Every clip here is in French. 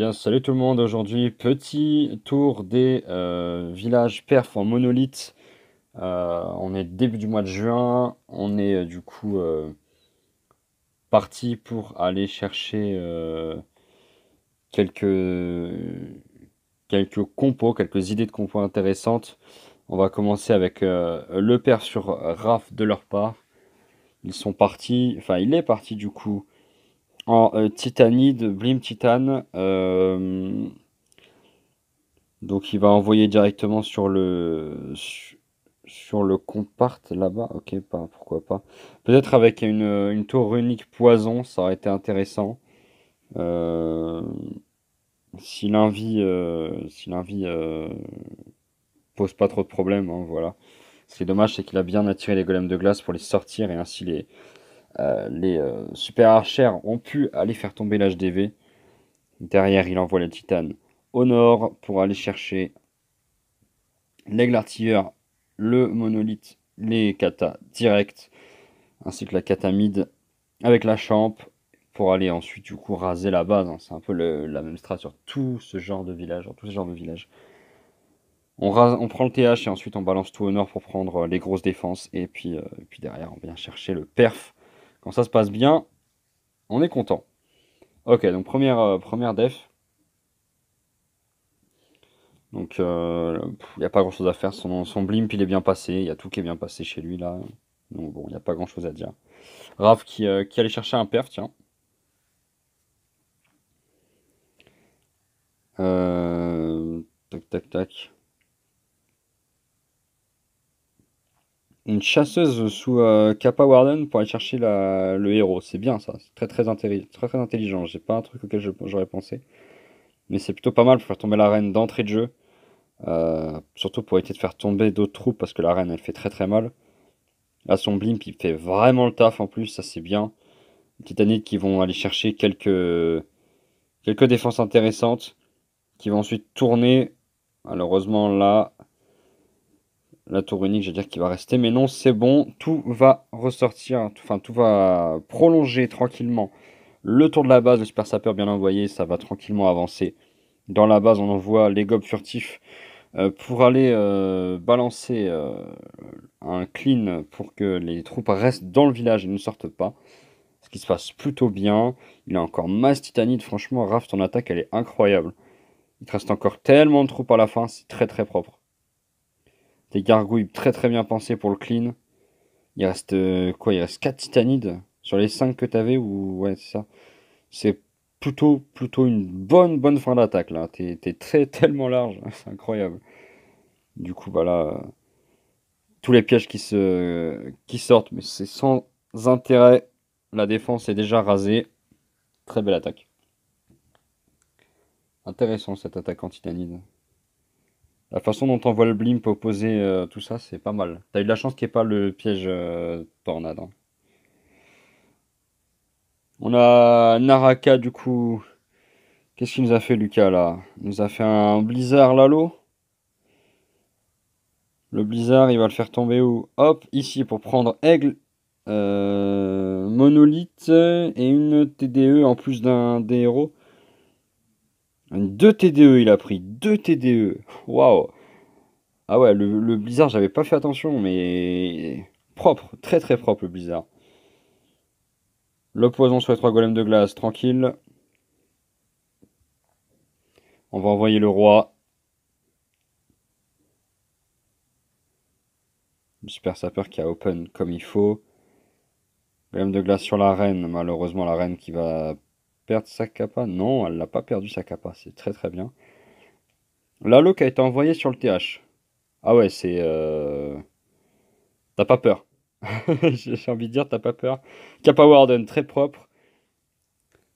Eh bien, salut tout le monde. Aujourd'hui, petit tour des villages perf en monolithe. On est début du mois de juin. On est du coup parti pour aller chercher quelques, quelques compos, quelques idées de compos intéressantes. On va commencer avec le perf sur RAF de leur part. Ils sont partis, enfin, il est parti du coup en Titanide, Blim Titan. Donc il va envoyer directement sur le compart là-bas. Ok, pas, pourquoi pas. Peut-être avec une tour unique poison, ça aurait été intéressant. Euh, si l'envie pose pas trop de problèmes, hein, voilà. Ce qui est dommage, c'est qu'il a bien attiré les golems de glace pour les sortir et ainsi les super archères ont pu aller faire tomber l'HDV. Derrière, il envoie les titanes au nord pour aller chercher l'aigle artilleur, le monolithe, les katas direct, ainsi que la kata mid avec la champ pour aller ensuite du coup raser la base, hein. C'est un peu la même strat sur tout ce genre de village, dans tous ces genres de villages. On prend le TH et ensuite on balance tout au nord pour prendre les grosses défenses. Et puis derrière, on vient chercher le perf. Quand ça se passe bien, on est content. Ok, donc première def. Donc, il n'y a pas grand-chose à faire. Son blimp, il est bien passé. Il y a tout qui est bien passé chez lui, là. Donc, bon, il n'y a pas grand-chose à dire. Raph qui allait chercher un perf, tiens. Tac, tac, tac. Une chasseuse sous Kappa Warden pour aller chercher le héros. C'est bien, ça. C'est très, très, très intelligent. J'ai pas un truc auquel j'aurais pensé. Mais c'est plutôt pas mal pour faire tomber la reine d'entrée de jeu. Surtout pour éviter de faire tomber d'autres troupes parce que la reine, elle fait très, très mal. Là, son blimp, il fait vraiment le taf en plus. Ça, c'est bien. Titanic qui vont aller chercher quelques défenses intéressantes, qui vont ensuite tourner. Malheureusement, là, la tour unique, j'allais dire qu'il va rester, mais non, c'est bon, tout va ressortir, enfin, tout va prolonger tranquillement. Le tour de la base, le super sapeur bien envoyé, ça va tranquillement avancer. Dans la base, on envoie les gobs furtifs pour aller balancer un clean pour que les troupes restent dans le village et ne sortent pas. Ce qui se passe plutôt bien. Il a encore masse titanite. Franchement, Raph, ton attaque, elle est incroyable. Il te reste encore tellement de troupes à la fin. C'est très très propre. Tes gargouilles très très bien pensées pour le clean. Il reste quoi? Il reste 4 titanides sur les 5 que t'avais ou ouais, c'est ça. C'est plutôt une bonne fin d'attaque là. T'es très tellement large. C'est incroyable. Du coup, bah là, tous les pièges qui sortent, mais c'est sans intérêt. La défense est déjà rasée. Très belle attaque. Intéressant cette attaque anti-tanide. La façon dont on voit le blimp opposer tout ça, c'est pas mal. T'as eu de la chance qu'il n'y ait pas le piège tornade, hein. On a Naraka du coup. Qu'est-ce qu'il nous a fait Lucas là? Il nous a fait un blizzard Lalo. Le blizzard, il va le faire tomber où? Hop, ici pour prendre aigle, monolithe et une TDE en plus d'un des héros. Deux TDE il a pris, deux TDE. Waouh! Ah ouais, le blizzard, j'avais pas fait attention, mais propre, très très propre le blizzard. Le poison sur les trois golems de glace, tranquille. On va envoyer le roi. Le super sapeur qui a open comme il faut. Golem de glace sur la reine. Malheureusement, la reine qui va perdre sa capa. Non, elle n'a pas perdu sa capa. C'est très très bien. L'halo qui a été envoyé sur le TH. Ah ouais, c'est... T'as pas peur. J'ai envie de dire, t'as pas peur. Kappa Warden, très propre.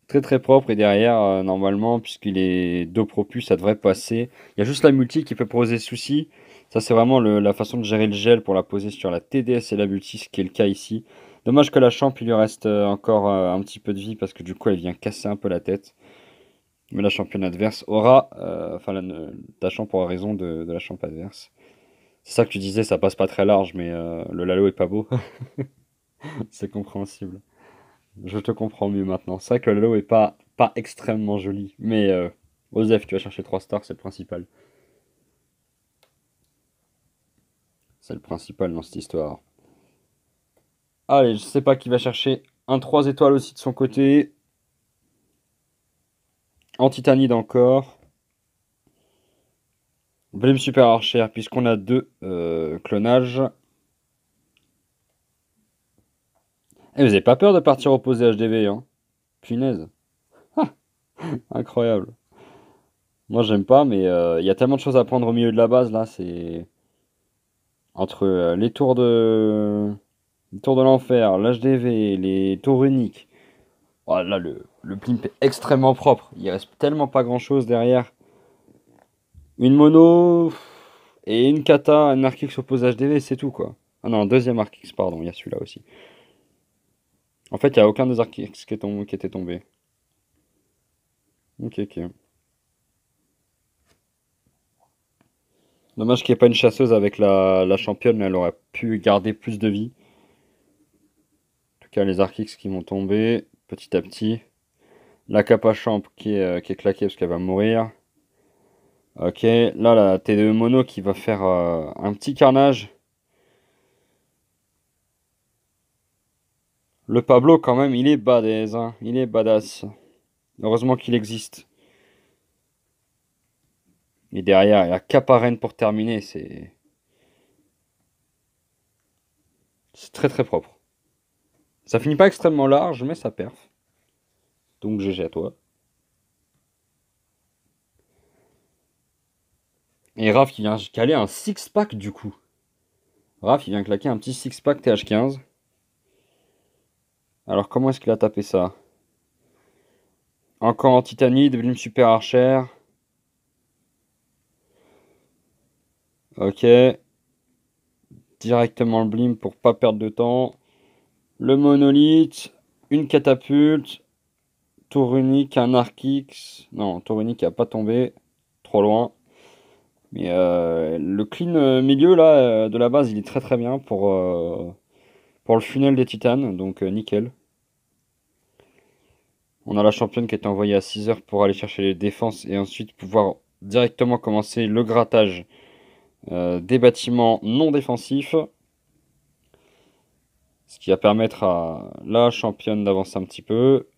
Très très propre. Et derrière, normalement, puisqu'il est dos propus, ça devrait passer. Il y a juste la multi qui peut poser souci. Ça, c'est vraiment la façon de gérer le gel pour la poser sur la TDS et la multi, ce qui est le cas ici. Dommage que la champ, il lui reste encore un petit peu de vie parce que du coup, elle vient casser un peu la tête. Mais la championne adverse aura. Enfin, ta champ aura raison de la champ adverse. C'est ça que tu disais, ça passe pas très large, mais le Lalo est pas beau. C'est compréhensible. Je te comprends mieux maintenant. C'est vrai que le Lalo est pas extrêmement joli, mais Osef, tu vas chercher 3 stars, c'est le principal. C'est le principal dans cette histoire. Allez, je sais pas qui va chercher un 3 étoiles aussi de son côté. En titanide encore. Blim Super Archer, puisqu'on a deux clonages. Eh, vous avez pas peur de partir opposé HDV, hein? Punaise. Incroyable. Moi, j'aime pas, mais il y a tellement de choses à prendre au milieu de la base, là, c'est... Entre les tours de l'enfer, l'HDV, les tours uniques. Oh, là, le plimp est extrêmement propre. Il reste tellement pas grand-chose derrière. Une mono et une kata, un Archix oppose HDV, c'est tout, quoi. Ah non, un deuxième Archix, pardon, il y a celui-là aussi. En fait, il n'y a aucun des Archix qui était tombé. Ok, ok. Dommage qu'il n'y ait pas une chasseuse avec la championne, elle aurait pu garder plus de vie. En tout cas, les Archix qui vont tomber petit à petit. La Kappa Champ qui est claquée parce qu'elle va mourir. Ok, là, la T2 Mono qui va faire un petit carnage. Le Pablo, quand même, il est badass, hein. Il est badass. Heureusement qu'il existe. Et derrière, il y a Kappa pour terminer. C'est très très propre. Ça finit pas extrêmement large, mais ça perf. Donc GG à toi. Et Raph qui vient caler un six-pack du coup. Raph, il vient claquer un petit six-pack TH15. Alors comment est-ce qu'il a tapé ça? Encore en titanide, Blim Super Archer. Ok. Directement le Blim pour pas perdre de temps. Le monolithe. Une catapulte. Tour unique, un Archix. Non, tour unique a pas tombé. Trop loin. Mais le clean milieu là de la base, il est très très bien pour le funnel des titanes. Donc nickel. On a la championne qui est envoyée à 6 heures pour aller chercher les défenses et ensuite pouvoir directement commencer le grattage des bâtiments non défensifs. Ce qui va permettre à la championne d'avancer un petit peu.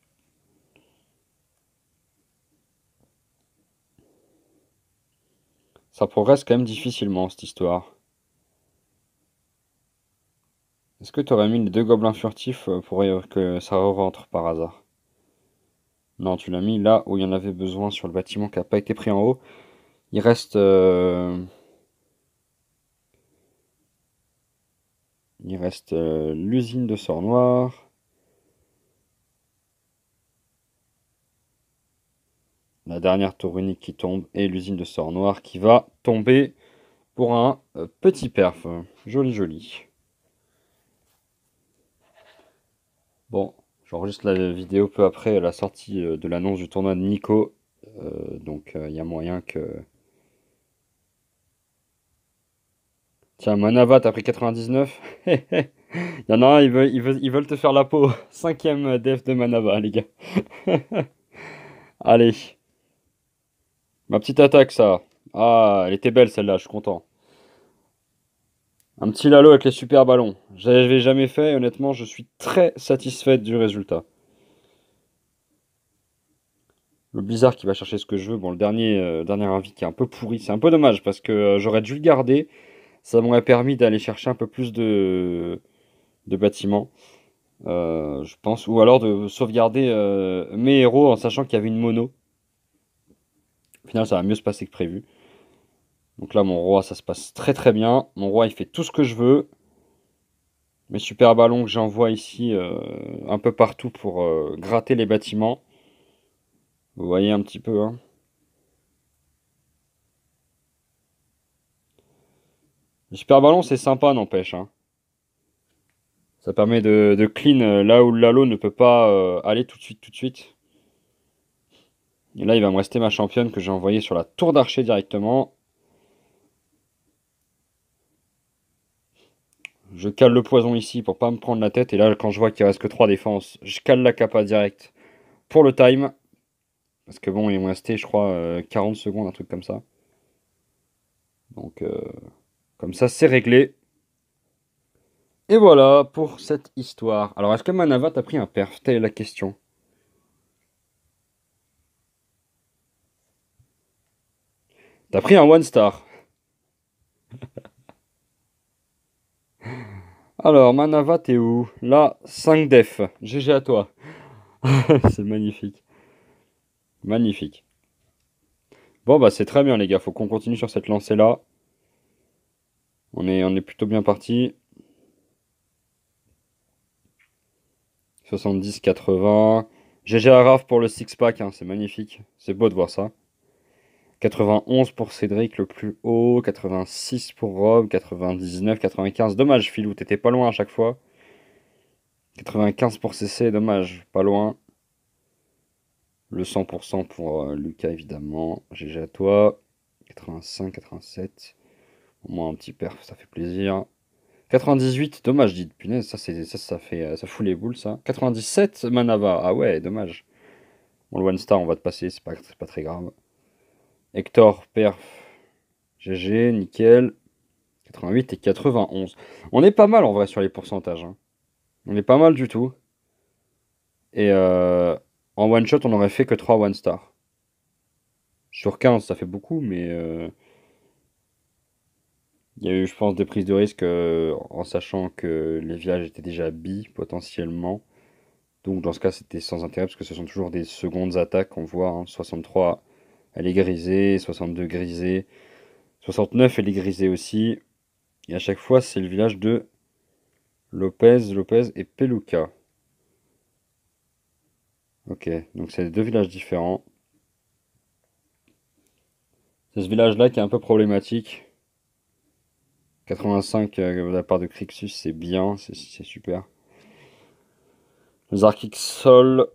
Ça progresse quand même difficilement cette histoire. Est-ce que tu aurais mis les deux gobelins furtifs pour que ça rentre par hasard? Non, tu l'as mis là où il y en avait besoin sur le bâtiment qui n'a pas été pris en haut. Il reste, l'usine de sort noir. La dernière tour unique qui tombe et l'usine de sort noir qui va tomber pour un petit perf. Joli, joli. Bon, j'enregistre la vidéo peu après la sortie de l'annonce du tournoi de Nico. Donc il y a moyen que... Tiens, Manava, t'as pris 99. Il y en a un, ils veulent te faire la peau. Cinquième def de Manava, les gars. Allez, ma petite attaque, ça. Ah, elle était belle celle-là, je suis content. Un petit Lalo avec les super ballons. Je l'avais jamais fait et honnêtement, je suis très satisfait du résultat. Le Blizzard qui va chercher ce que je veux. Bon, le dernier invite qui est un peu pourri. C'est un peu dommage parce que j'aurais dû le garder. Ça m'aurait permis d'aller chercher un peu plus de bâtiments, je pense. Ou alors de sauvegarder mes héros en sachant qu'il y avait une mono. Au final, ça va mieux se passer que prévu. Donc là, mon roi, ça se passe très très bien. Mon roi, il fait tout ce que je veux. Mes super ballons que j'envoie ici un peu partout pour gratter les bâtiments. Vous voyez un petit peu, hein. Les super ballons, c'est sympa, n'empêche, hein. Ça permet de clean là où le Lalo ne peut pas aller tout de suite, tout de suite. Et là, il va me rester ma championne que j'ai envoyée sur la tour d'archer directement. Je cale le poison ici pour pas me prendre la tête. Et là, quand je vois qu'il reste que 3 défenses, je cale la capa direct pour le time. Parce que bon, il m'ont resté, je crois, 40 secondes, un truc comme ça. Donc, comme ça, c'est réglé. Et voilà pour cette histoire. Alors, est-ce que Manava t'a pris un perf? Telle est la question. T'as pris un one star. Alors, Manava, t'es où? Là, 5 def. GG à toi. C'est magnifique. Magnifique. Bon, bah, c'est très bien, les gars. Faut qu'on continue sur cette lancée-là. On est plutôt bien parti. 70-80. GG à Raph pour le six-pack, hein, c'est magnifique. C'est beau de voir ça. 91 pour Cédric, le plus haut. 86 pour Rob. 99, 95. Dommage, Philou, t'étais pas loin à chaque fois. 95 pour CC, dommage, pas loin. Le 100% pour Lucas, évidemment. GG à toi. 85, 87. Au moins un petit perf, ça fait plaisir. 98, dommage, dit. Punaise, ça fout les boules, ça. 97, Manava. Ah ouais, dommage. Bon, le One Star, on va te passer, c'est pas très grave. Hector, perf. GG, nickel. 88 et 91. On est pas mal en vrai sur les pourcentages, hein. On est pas mal du tout. Et en one shot, on aurait fait que 3 one star. Sur 15, ça fait beaucoup, mais il y a eu, je pense, des prises de risque en sachant que les villages étaient déjà bi potentiellement. Donc dans ce cas, c'était sans intérêt parce que ce sont toujours des secondes attaques qu'on voit, hein. 63, elle est grisée, 62 grisée, 69, elle est grisée aussi. Et à chaque fois, c'est le village de Lopez et Peluca. Ok, donc c'est deux villages différents. C'est ce village-là qui est un peu problématique. 85 de la part de Crixus, c'est bien, c'est super. Zarkix Sol.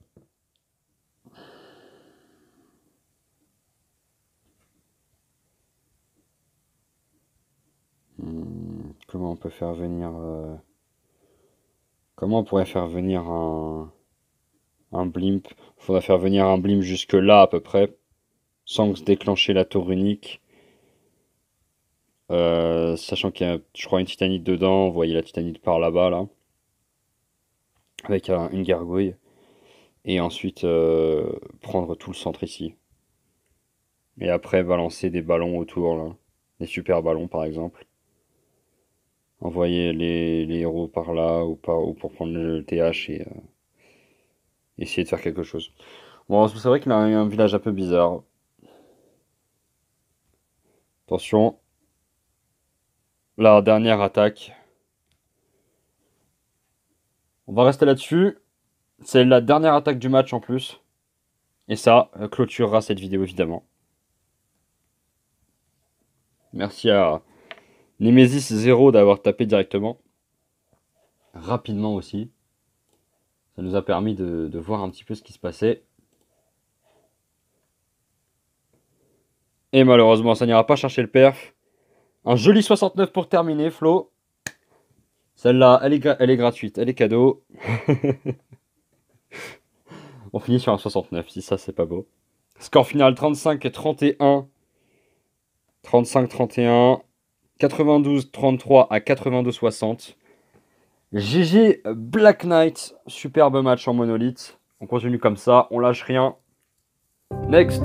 Comment on peut faire venir comment on pourrait faire venir un blimp? Faudrait faire venir un blimp jusque là à peu près, sans se déclencher la tour unique. Sachant qu'il y a, je crois, une titanite dedans. Vous voyez la titanite par là-bas, là. Avec une gargouille. Et ensuite prendre tout le centre ici. Et après balancer des ballons autour, là. Des super ballons par exemple. Envoyer les héros par là ou pour prendre le TH et essayer de faire quelque chose. Bon, c'est vrai qu'il a un village un peu bizarre. Attention. La dernière attaque. On va rester là-dessus. C'est la dernière attaque du match en plus. Et ça clôturera cette vidéo évidemment. Merci à Nemesis 0 d'avoir tapé directement. Rapidement aussi. Ça nous a permis de voir un petit peu ce qui se passait. Et malheureusement, ça n'ira pas chercher le perf. Un joli 69 pour terminer, Flo. Celle-là, elle est gratuite, elle est cadeau. On finit sur un 69, si ça, c'est pas beau. Score final 35 et 31. 35-31. 92-33 à 82-60. GG Black Knight. Superbe match en monolithe. On continue comme ça, on lâche rien. Next.